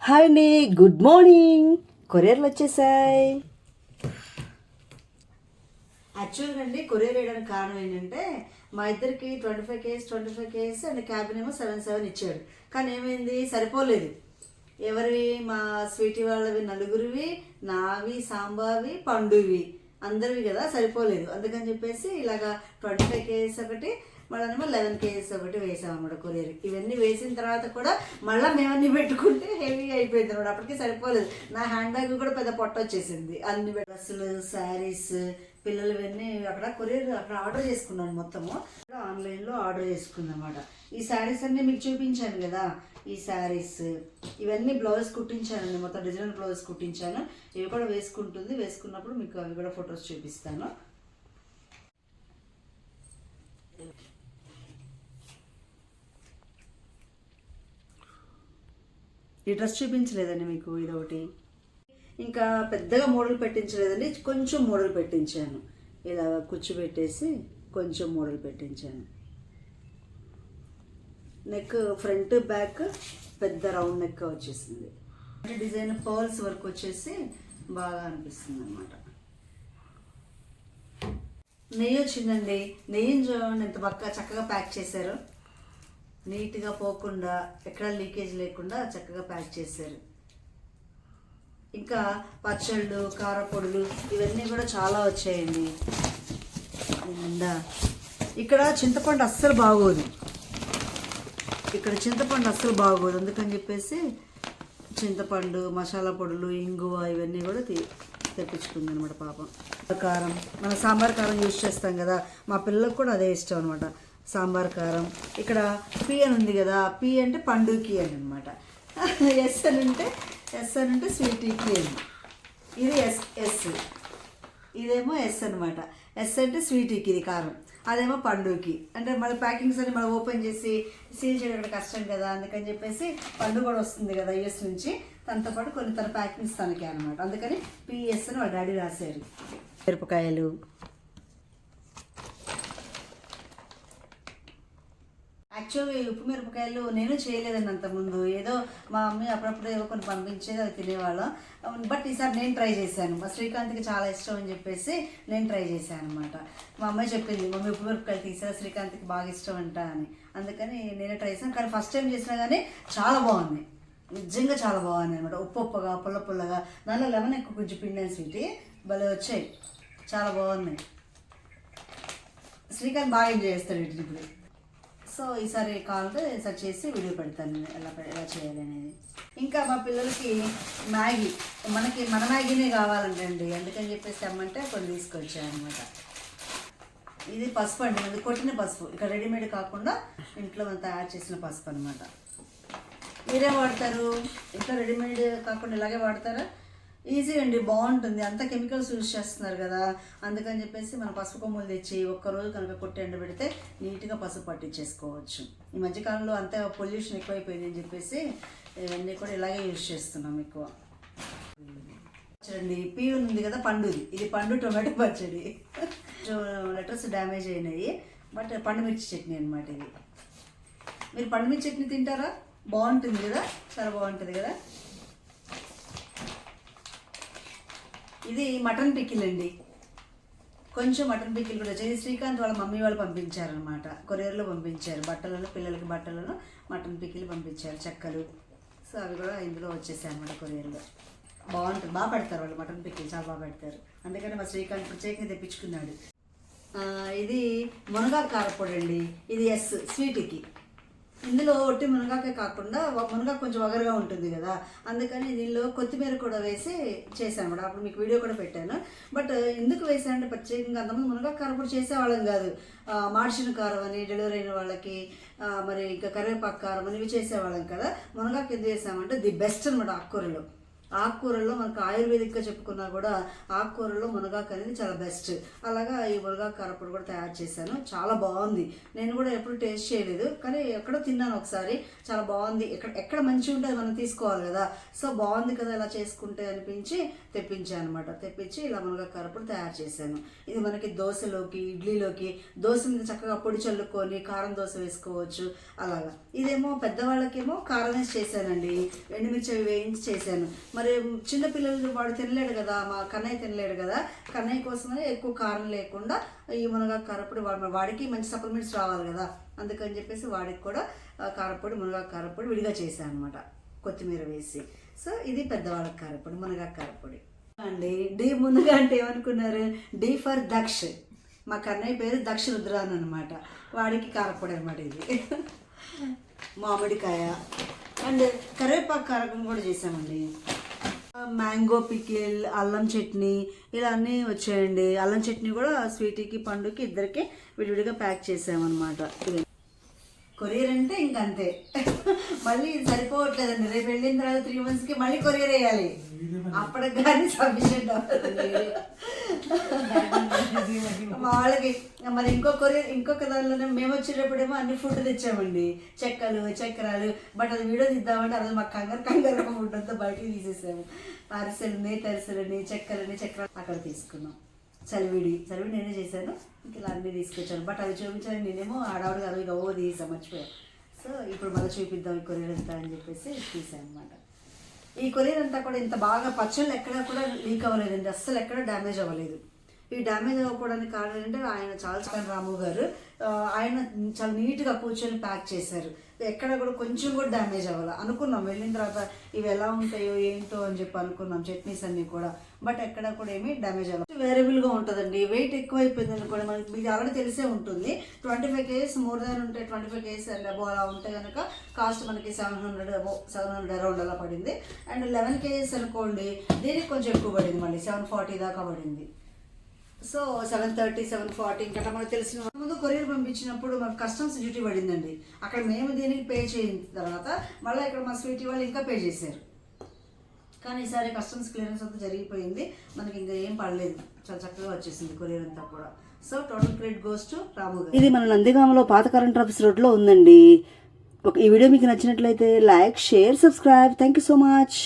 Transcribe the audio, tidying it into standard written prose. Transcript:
Hi అండి, good morning. కొరియర్లు వచ్చేసాయి. యాక్చువల్గా అండి కొరియర్ వేయడానికి కారణం ఏంటంటే మా ఇద్దరికి 25 kgs అండ్ క్యాబిన్ ఏమో 7 ఇచ్చాడు. కానీ ఏమైంది, సరిపోలేదు. ఎవరివి, మా స్వీటీ వాళ్ళవి నలుగురివి, నావి, సాంబావి, పండువి, అందరివి కదా, సరిపోలేదు. అందుకని చెప్పేసి ఇలాగా 25 kgs ఒకటి, మళ్ళీ 11 kgs ఒకటి వేసాం అన్నమాట కొరియర్. ఇవన్నీ వేసిన తర్వాత కూడా మళ్ళీ మేమన్నీ పెట్టుకుంటే హెవీ అయిపోయింది అనమాట. అప్పటికి సరిపోలేదు. నా హ్యాండ్ బ్యాగ్ కూడా పెద్ద పొట్ట వచ్చేసింది. అన్ని డ్రెస్సులు, శారీస్, పిల్లలు ఇవన్నీ అక్కడ కొరియర్ అక్కడ ఆర్డర్ చేసుకున్నాను. మొత్తము ఆన్లైన్లో ఆర్డర్ చేసుకున్నాను అనమాట. ఈ శారీస్ అన్నీ మీకు చూపించాను కదా, ఈ శారీస్ ఇవన్నీ బ్లౌజ్ కుట్టించానండి. మొత్తం డిజైనర్ బ్లౌజ్ కుట్టించాను. ఇవి కూడా వేసుకుంటుంది. వేసుకున్నప్పుడు మీకు అవి కూడా ఫొటోస్ చూపిస్తాను. ఈ డ్రెస్ చూపించలేదండి మీకు, ఇదొకటి. ఇంకా పెద్దగా మోడల్ పెట్టించలేదండి, కొంచెం మోడల్ పెట్టించాను. ఇలా కూర్చోబెట్టేసి కొంచెం మోడల్ పెట్టించాను. నెక్ ఫ్రంట్ బ్యాక్ పెద్ద రౌండ్ నెక్ వచ్చేసింది. డిజైన్ పర్ల్స్ వర్క్ వచ్చేసి బాగా అనిపిస్తుంది అనమాట. నెయ్యి వచ్చిందండి. నెయ్యిని చూడండి ఎంత బాగా చక్కగా ప్యాక్ చేశారు. నీట్గా పోకుండా, ఎక్కడ లీకేజ్ లేకుండా చక్కగా ప్యాక్ చేశారు. ఇంకా పచ్చళ్ళు, కారపొడులు ఇవన్నీ కూడా చాలా వచ్చాయండి. ఇక్కడ చింతపండు అస్సలు బాగోదు. అందుకని చెప్పేసి చింతపండు, మసాలా పొడులు, ఇంగువ ఇవన్నీ కూడా తెప్పించుకుంది అనమాట పాపం. కారం, మన సాంబార్ కారం యూజ్ చేస్తాం కదా, మా పిల్లలకు కూడా అదే ఇష్టం అనమాట, సాంబార్ కారం. ఇక్కడ పి అని ఉంది కదా, పి అంటే పండుకి అని అనమాట. ఎస్ అని అంటే స్వీటీకి అని. ఇది ఎస్, ఇదేమో ఎస్ అనమాట. ఎస్ అంటే స్వీటీకి ఇది కారం, అదేమో పండుకి. అంటే మళ్ళీ ప్యాకింగ్స్ అన్ని మనం ఓపెన్ చేసి సీల్ చేయడం కష్టం కదా, అందుకని చెప్పేసి పండు కూడా వస్తుంది కదా యుఎస్ నుంచి, తనతో పాటు కొన్ని తన ప్యాకింగ్స్ తనకి అనమాట. అందుకని పిఎస్ అని వాళ్ళ డాడీ రాశారు. మిరపకాయలు, యాక్చువల్గా ఈ ఉప్పు మిరపకాయలు నేను చేయలేదండి అంతకుముందు. ఏదో మా మమ్మీ అప్పుడప్పుడు ఏవో కొన్ని పంపించేది, అవి తినేవాళ్ళం. బట్ ఈసారి నేను ట్రై చేశాను. మా శ్రీకాంత్కి చాలా ఇష్టం అని చెప్పేసి నేను ట్రై చేశాను అనమాట. మా అమ్మాయి చెప్పింది, మమ్మీ ఉప్పు మిరపకాయలు తీసా, శ్రీకాంత్కి బాగా ఇష్టం అంట అని. అందుకని నేనే ట్రై చేశాను. కానీ ఫస్ట్ టైం చేసినా కానీ చాలా బాగుంది, నిజంగా చాలా బాగుంది అనమాట. ఉప్పుగా, పుల్లగా, దానిలో లెమన్ ఎక్కువ కొంచెం పిండి స్వీట్ భలే వచ్చాయి, చాలా బాగున్నాయి. శ్రీకాంత్ బాగా ఎంజాయ్ చేస్తాడు వీటిని ఇప్పుడు. సో ఈసారి కావాలంటే సెర్చ్ చేసి వీడియో పెడతాను ఎలా చేయాలి అనేది. ఇంకా మా పిల్లలకి మ్యాగీ, మన మ్యాగీనే కావాలంటండి. అందుకని చెప్పేసి అమ్మంటే కొన్ని తీసుకొచ్చాను అనమాట. ఇది పసుపు అండి, అది కొట్టిన పసుపు, ఇక్కడ రెడీమేడ్ కాకుండా ఇంట్లో మనం తయారు చేసిన పసుపు అనమాట. మీరేం వాడతారు? ఇంట్లో రెడీమేడ్ కాకుండా ఇలాగే వాడతారా? ఈజీ అండి, బాగుంటుంది. అంత కెమికల్స్ యూజ్ చేస్తున్నారు కదా, అందుకని చెప్పేసి మన పసుపు కొమ్ములు తెచ్చి ఒక్కరోజు కనుక కొట్టి ఎండబెడితే నీట్గా పసుపు పట్టించేసుకోవచ్చు. ఈ మధ్యకాలంలో అంతే పొల్యూషన్ ఎక్కువైపోయింది అని చెప్పేసి ఇవన్నీ కూడా ఇలాగే యూజ్ చేస్తున్నాం ఎక్కువ. చూడండి, పీ ఉంది కదా పండుది, ఇది పండు టొమాటో పచ్చడి. లెటర్స్ డ్యామేజ్ అయినాయి, బట్ పండు మిర్చి చట్నీ అనమాట ఇది. మీరు పండు మిర్చి చట్నీ తింటారా? బాగుంటుంది కదా, చాలా బాగుంటుంది కదా. ఇది మటన్ పికిల్ అండి, కొంచెం మటన్ పికిల్ కూడా వచ్చేది. శ్రీకాంత్ వాళ్ళ మమ్మీ వాళ్ళు పంపించారనమాట, కొరియర్లో పంపించారు. పిల్లలకి బట్టలను మటన్ పికిల్ పంపించారు, చెక్కలు. సో అవి కూడా ఇందులో వచ్చేసాయి అనమాట కొరియర్లో. బాగుంటుంది, బాగా పెడతారు వాళ్ళు మటన్ పికిల్, చాలా బాగా పెడతారు. అందుకని మా శ్రీకాంత్ ప్రత్యేకంగా తెప్పించుకున్నాడు. ఇది మునగాకు కారపొడి అండి, ఇది ఎస్ స్వీట్కి. ఇందులో ఒట్టి మునగాకే కాకుండా మునగాకు కొంచెం వగరగా ఉంటుంది కదా, అందుకని దీనిలో కొత్తిమీర కూడా వేసి చేశాను అన్నమాట. అప్పుడు మీకు వీడియో కూడా పెట్టాను. బట్ ఎందుకు వేసానంటే ప్రత్యేకంగా అంతమంది మునగాకు కారం కూడా చేసేవాళ్ళం కాదు. మాడిచిన కారం అని డెలివరీ అయిన వాళ్ళకి, మరి ఇంకా కరివేపాకు కారం అని ఇవి చేసేవాళ్ళం కదా. మునగాకు ఎందుకు వేసామంటే ది బెస్ట్ అనమాట ఆకుకూరలో. ఆకుకూరల్లో మనకు ఆయుర్వేదిక్గా చెప్పుకున్నా కూడా ఆకుకూరల్లో మునగాకు అనేది చాలా బెస్ట్. అలాగా ఈ మునగాకు కారపొడి కూడా తయారు చేశాను. చాలా బాగుంది. నేను కూడా ఎప్పుడు టేస్ట్ చేయలేదు, కానీ ఎక్కడో తిన్నాను ఒకసారి. చాలా బాగుంది. ఎక్కడ మంచిగా ఉంటే మనం తీసుకోవాలి కదా. సో బాగుంది కదా ఇలా చేసుకుంటే అనిపించి తెప్పించాను అనమాట. తెప్పించి ఇలా మునగాకు కారపొడి తయారు చేశాను. ఇది మనకి దోశలోకి, ఇడ్లీలోకి, దోశ మీద చక్కగా పొడి చల్లుకొని కారం దోశ వేసుకోవచ్చు. అలాగా ఇదేమో పెద్దవాళ్ళకేమో కారం వేసి చేశానండి. ఎండుమిర్చి వేయించి చేశాను. మరి చిన్నపిల్లలు వాడు తినలేడు కదా, మా కన్నయ్య తినలేడు కదా. కన్నయ్య కోసమే ఎక్కువ కారం లేకుండా ఈ మునగాకు కారపొడి వాడికి మంచి సప్లిమెంట్స్ రావాలి కదా, అందుకని చెప్పేసి వాడికి కూడా కారపొడి, మునగాకు కారపొడి విడిగా చేశాను అనమాట, కొత్తిమీర వేసి. సో ఇది పెద్దవాళ్ళకి కారపొడి, మునగాకు కారపొడి అండి. డి ముందుగా అంటే ఏమనుకున్నారు? D for Daksh. మా కన్నయ్య పేరు దక్ష రుద్రాన్ అనమాట. వాడికి కారపొడి అనమాట ఇది. మామిడికాయ అండ్ కరివేపాకు కారకం కూడా చేసామండి. మ్యాంగో పికిల్, అల్లం చట్నీ ఇలా అన్నీ వచ్చాయండి. అల్లం చట్నీ కూడా స్వీటీకి, పండుకి ఇద్దరికి విడివిడిగా ప్యాక్ చేసామన్నమాట. కొరియర్ అంటే ఇంకంతే. మళ్ళీ ఇది సరిపోవట్లేదండి. రేపు వెళ్ళిన తర్వాత 3 monthsకి మళ్ళీ కొరియర్ వేయాలి. అప్పటికి కానీ సఫిషియెంట్ అవ్వదు వాళ్ళకి. మరి ఇంకొక దానిలోనే మేము వచ్చేటప్పుడేమో అన్ని ఫుడ్ తెచ్చామండి, చెక్కలు, చక్రాలు. బట్ అది వీడియో తీద్దామంటే అది మాకు కంగారు ఫుడ్ అంతా బయటికి తీసేసాము. అరిసెలని, తరిసెలని, చెక్కలని, చక్రాలు అక్కడ తీసుకున్నాం. చలివిడి నేనే చేశాను. ఇంక ఇలా అన్నీ తీసుకొచ్చాను. బట్ అవి చూపించాను నేనేమో ఆడవాడు కదా, ఇక తీసాను, మర్చిపోయాను. సో ఇప్పుడు మళ్ళీ చూపిద్దాం ఈ కొరియర్ అంతా అని చెప్పేసి తీసాను అనమాట. ఈ కొరియర్ అంతా కూడా ఇంత బాగా పచ్చళ్ళు ఎక్కడా కూడా లీక్ అవ్వలేదండి, అస్సలు ఎక్కడ డ్యామేజ్ అవ్వలేదు. ఈ డ్యామేజ్ అవ్వకపోవడానికి కారణం ఏంటంటే ఆయన చాల్స్ రాము గారు, ఆయన చాలా నీట్గా కూర్చొని ప్యాక్ చేశారు. ఎక్కడ కూడా కొంచెం కూడా డ్యామేజ్ అవ్వాలి. అనుకున్నాం వెళ్ళిన తర్వాత ఇవి ఎలా ఉంటాయో ఏంటో అని చెప్పి అనుకున్నాం, చట్నీస్ అన్నీ కూడా. బట్ ఎక్కడ కూడా ఏమీ డ్యామేజ్ అవ్వాలి. వేరియబుల్గా ఉంటుందండి. వెయిట్ ఎక్కువ అయిపోయింది అనుకోండి, మనకి మీకు ఆల్రెడీ తెలిసే ఉంటుంది. 25 kgs మోర్ దాన్ ఉంటే, 25 kgs అండ్ అబో అలా ఉంటే కనుక కాస్ట్ మనకి 700 అరౌండ్ అలా పడింది. అండ్ 11 kgs అనుకోండి, దీనికి కొంచెం ఎక్కువ పడింది, మళ్ళీ 740 దాకా పడింది. సో 730, 740 ఇంకా మనకు తెలిసిన ముందు కొరియర్ పంపించినప్పుడు మనకు కస్టమ్స్ డ్యూటీ పడిందండి. అక్కడ మేము దీనికి పే చేయిన తర్వాత మళ్ళీ ఇక్కడ మా స్వీటీ వాళ్ళు ఇంకా పే చేశారు. కానీ ఈసారి కస్టమ్స్ క్లియరెన్స్ అంతా జరిగిపోయింది, మనకి ఇంకా ఏం పడలేదు, చాలా చక్కగా వచ్చేసింది కొరియర్ అంతా కూడా. So total credit goes to Ramu garu. ఇది మన నందిగామలో పాత కరెంట్ ఆఫీస్ రోడ్లో ఉందండి. ఈ వీడియో మీకు నచ్చినట్లయితే like, share, subscribe. Thank you so much.